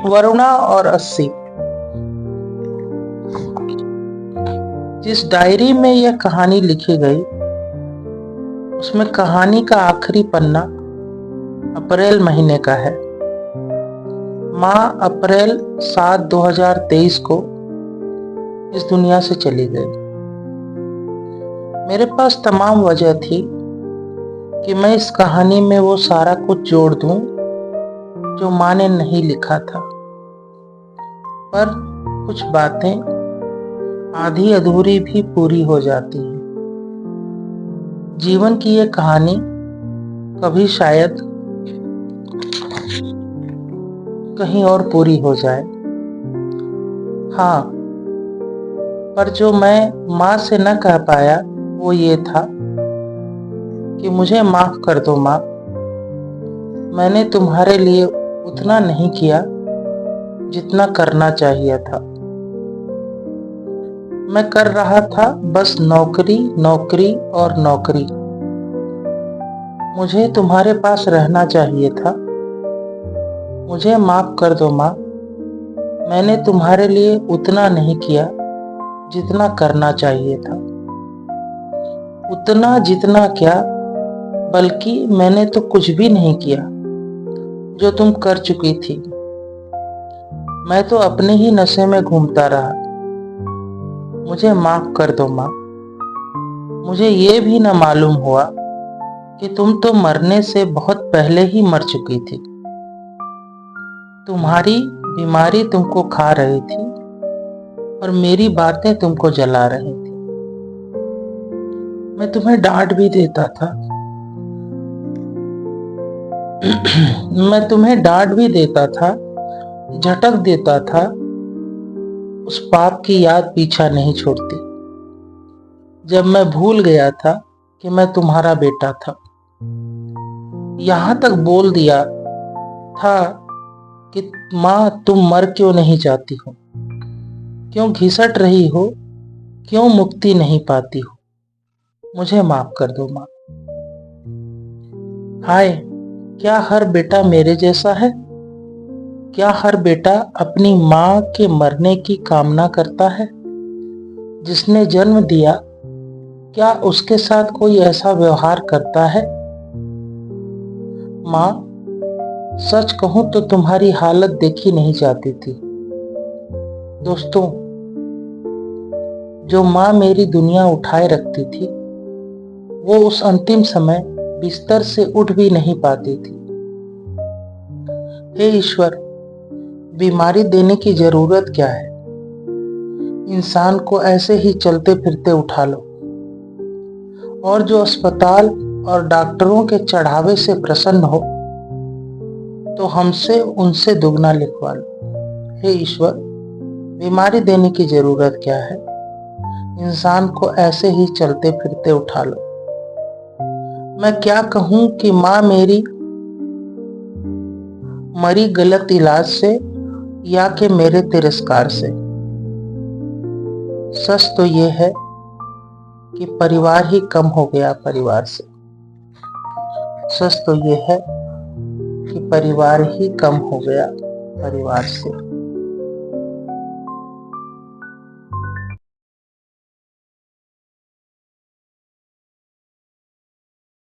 वरुणा और अस्सी। जिस डायरी में यह कहानी लिखी गई उसमें कहानी का आखिरी पन्ना अप्रैल महीने का है। माँ अप्रैल 7, 2023 को इस दुनिया से चली गई। मेरे पास तमाम वजह थी कि मैं इस कहानी में वो सारा कुछ जोड़ दूं जो माँ ने नहीं लिखा था, पर कुछ बातें आधी अधूरी भी पूरी हो जाती हैं। जीवन की ये कहानी कभी शायद कहीं और पूरी हो जाए। हाँ, पर जो मैं माँ से न कह पाया वो ये था कि मुझे माफ कर दो माँ, मैंने तुम्हारे लिए उतना नहीं किया जितना करना चाहिए था। मैं कर रहा था बस नौकरी नौकरी और नौकरी। मुझे तुम्हारे पास रहना चाहिए था। मुझे माफ कर दो माँ, मैंने तुम्हारे लिए उतना नहीं किया जितना करना चाहिए था। उतना जितना क्या, बल्कि मैंने तो कुछ भी नहीं किया जो तुम कर चुकी थी। मैं तो अपने ही नशे में घूमता रहा। मुझे माफ कर दो माँ। मुझे ये भी न मालूम हुआ कि तुम तो मरने से बहुत पहले ही मर चुकी थी। तुम्हारी बीमारी तुमको खा रही थी और मेरी बातें तुमको जला रही थी। मैं तुम्हें डांट भी देता था मैं तुम्हें डांट भी देता था, झटक देता था। उस पाप की याद पीछा नहीं छोड़ती। जब मैं भूल गया था कि मैं तुम्हारा बेटा था, यहाँ तक बोल दिया था कि माँ तुम मर क्यों नहीं जाती हो, क्यों घिसट रही हो, क्यों मुक्ति नहीं पाती हो। मुझे माफ कर दो माँ। हाय, क्या हर बेटा मेरे जैसा है? क्या हर बेटा अपनी माँ के मरने की कामना करता है? जिसने जन्म दिया, क्या उसके साथ कोई ऐसा व्यवहार करता है? माँ, सच कहूं तो तुम्हारी हालत देखी नहीं जाती थी। दोस्तों, जो माँ मेरी दुनिया उठाए रखती थी, वो उस अंतिम समय बिस्तर से उठ भी नहीं पाती थी। हे ईश्वर, बीमारी देने की जरूरत क्या है? इंसान को ऐसे ही चलते फिरते उठा लो, और जो अस्पताल और डॉक्टरों के चढ़ावे से प्रसन्न हो तो हमसे उनसे दुगना लिखवा लो। हे ईश्वर, बीमारी देने की जरूरत क्या है? इंसान को ऐसे ही चलते फिरते उठा लो। मैं क्या कहूं कि माँ मेरी मरी गलत इलाज से या कि मेरे तिरस्कार से। सच तो ये है कि परिवार ही कम हो गया परिवार से। सच तो ये है कि परिवार ही कम हो गया परिवार से।